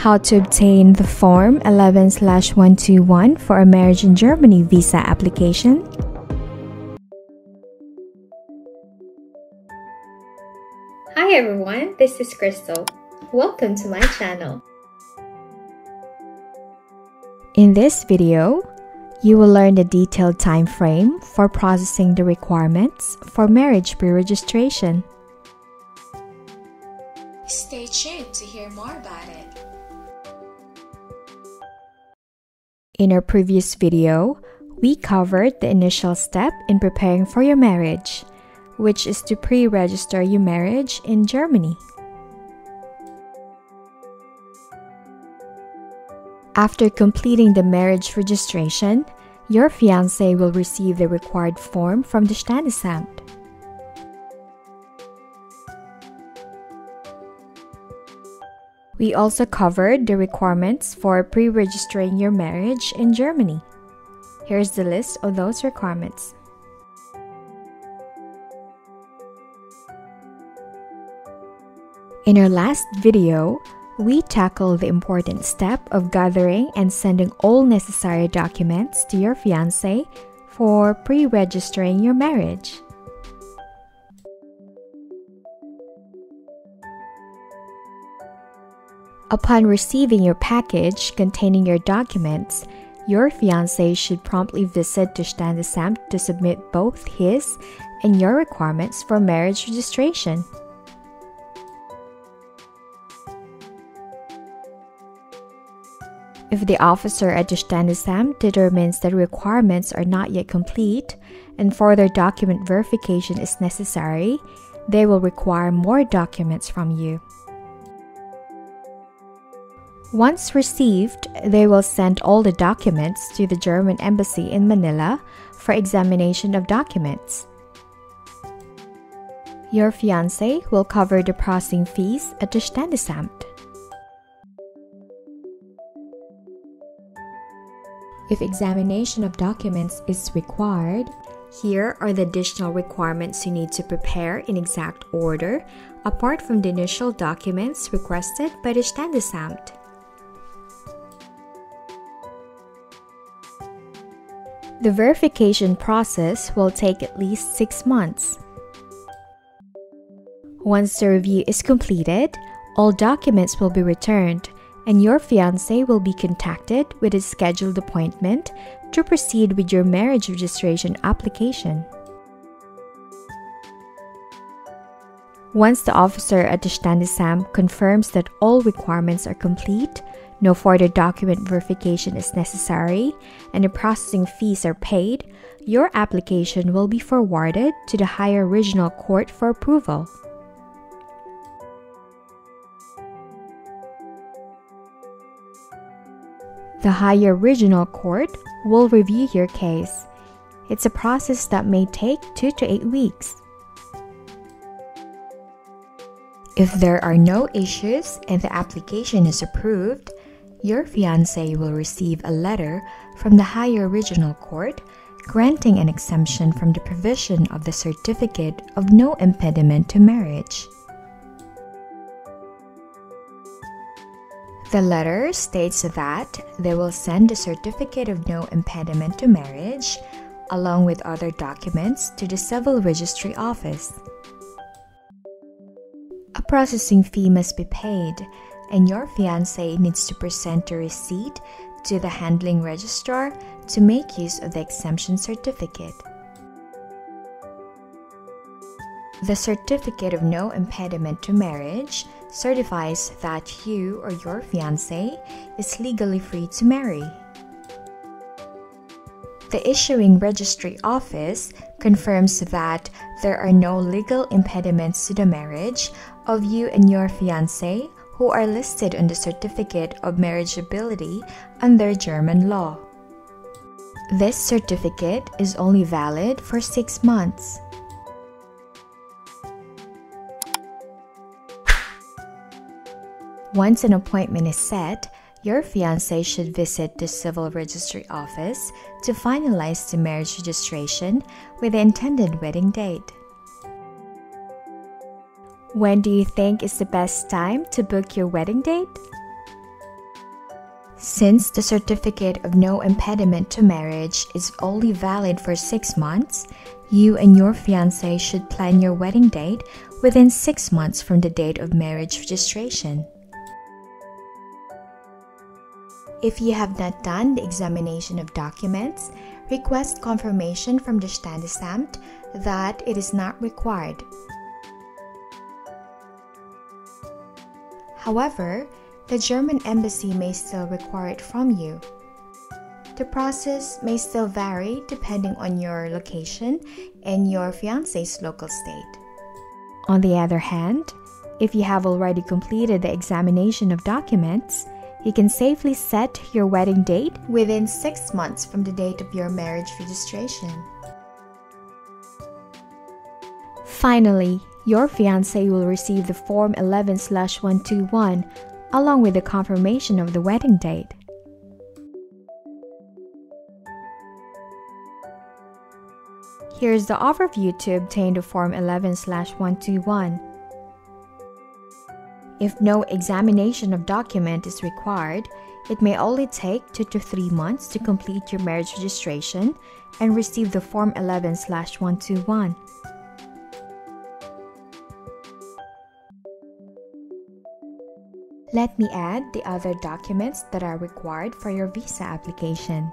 How to obtain the Form 11/121 for a marriage in Germany visa application. Hi everyone, this is Crystal. Welcome to my channel. In this video, you will learn the detailed time frame for processing the requirements for marriage pre-registration. Stay tuned to hear more about it. In our previous video, we covered the initial step in preparing for your marriage, which is to pre-register your marriage in Germany. After completing the marriage registration, your fiancé will receive the required form from the Standesamt. We also covered the requirements for pre-registering your marriage in Germany. Here's the list of those requirements. In our last video, we tackled the important step of gathering and sending all necessary documents to your fiancé for pre-registering your marriage. Upon receiving your package containing your documents, your fiancé should promptly visit the Standesamt to submit both his and your requirements for marriage registration. If the officer at the Standesamt determines that requirements are not yet complete and further document verification is necessary, they will require more documents from you. Once received, they will send all the documents to the German embassy in Manila for examination of documents. Your fiancé will cover the processing fees at the Standesamt. If examination of documents is required, here are the additional requirements you need to prepare in exact order, apart from the initial documents requested by the Standesamt. The verification process will take at least 6 months. Once the review is completed, all documents will be returned, and your fiancé will be contacted with a scheduled appointment to proceed with your marriage registration application. Once the officer at the Standesamt confirms that all requirements are complete, no further document verification is necessary, and the processing fees are paid, your application will be forwarded to the higher regional court for approval. The higher regional court will review your case. It's a process that may take 2 to 8 weeks. If there are no issues and the application is approved, your fiancé will receive a letter from the higher regional court granting an exemption from the provision of the Certificate of No Impediment to marriage. The letter states that they will send the Certificate of No Impediment to marriage along with other documents to the Civil Registry Office. A processing fee must be paid, and your fiancé needs to present the receipt to the handling registrar to make use of the exemption certificate. The Certificate of No Impediment to marriage certifies that you or your fiancé is legally free to marry. The issuing registry office confirms that there are no legal impediments to the marriage of you and your fiancé who are listed on the Certificate of Marriageability under German law. This certificate is only valid for 6 months. Once an appointment is set, your fiancé should visit the Civil Registry Office to finalize the marriage registration with the intended wedding date. When do you think is the best time to book your wedding date? Since the Certificate of No Impediment to Marriage is only valid for 6 months, you and your fiancé should plan your wedding date within 6 months from the date of marriage registration. If you have not done the examination of documents, request confirmation from the Standesamt that it is not required. However, the German embassy may still require it from you. The process may still vary depending on your location and your fiancé's local state. On the other hand, if you have already completed the examination of documents, you can safely set your wedding date within 6 months from the date of your marriage registration. Finally, your fiancé will receive the Form 11/121 along with the confirmation of the wedding date. Here's the overview to obtain the Form 11/121. If no examination of document is required, it may only take 2 to 3 months to complete your marriage registration and receive the Form 11/121. Let me add the other documents that are required for your visa application.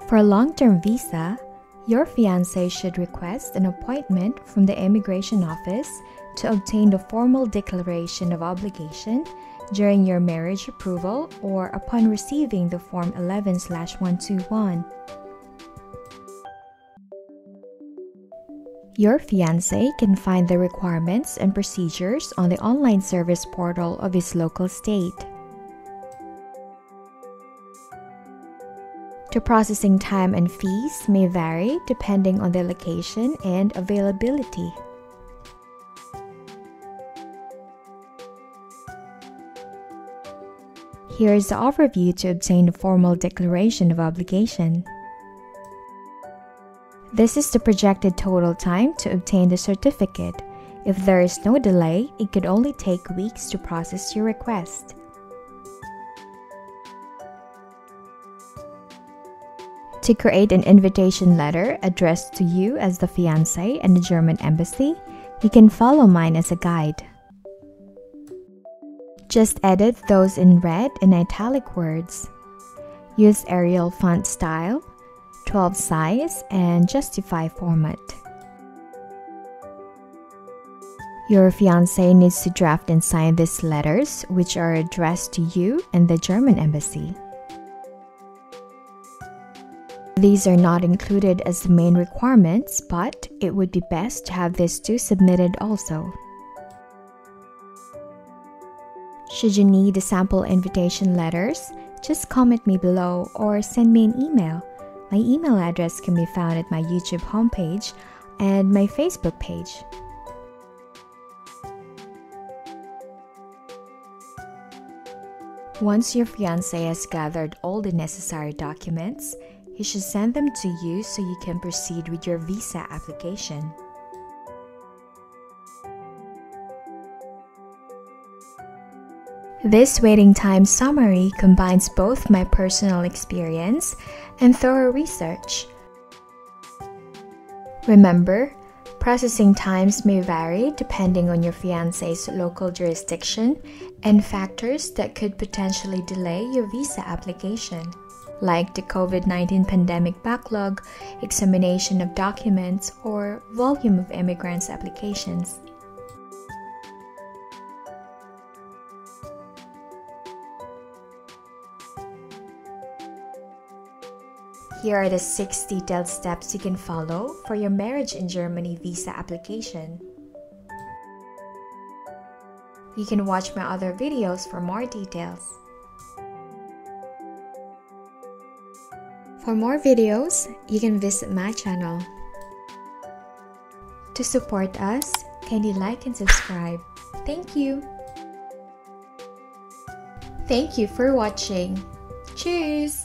For a long-term visa, your fiancé should request an appointment from the immigration office to obtain the formal declaration of obligation during your marriage approval or upon receiving the Form 11/121. Your fiancé can find the requirements and procedures on the online service portal of his local state. The processing time and fees may vary depending on the location and availability. Here is the overview to obtain the formal declaration of obligation. This is the projected total time to obtain the certificate. If there is no delay, it could only take weeks to process your request. To create an invitation letter addressed to you as the fiancé and the German embassy, you can follow mine as a guide. Just edit those in red and italic words. Use Arial font style, 12 size, and justify format. Your fiancé needs to draft and sign these letters, which are addressed to you and the German embassy. These are not included as the main requirements, but it would be best to have these two submitted also. Should you need the sample invitation letters, just comment me below or send me an email. My email address can be found at my YouTube homepage and my Facebook page. Once your fiancé has gathered all the necessary documents, he should send them to you so you can proceed with your visa application. This waiting time summary combines both my personal experience and thorough research. Remember, processing times may vary depending on your fiancé's local jurisdiction and factors that could potentially delay your visa application, like the COVID-19 pandemic backlog, examination of documents, or volume of immigrants' applications. Here are the 6 detailed steps you can follow for your marriage in Germany visa application. You can watch my other videos for more details. For more videos, you can visit my channel. To support us, kindly like and subscribe. Thank you! Thank you for watching. Cheers!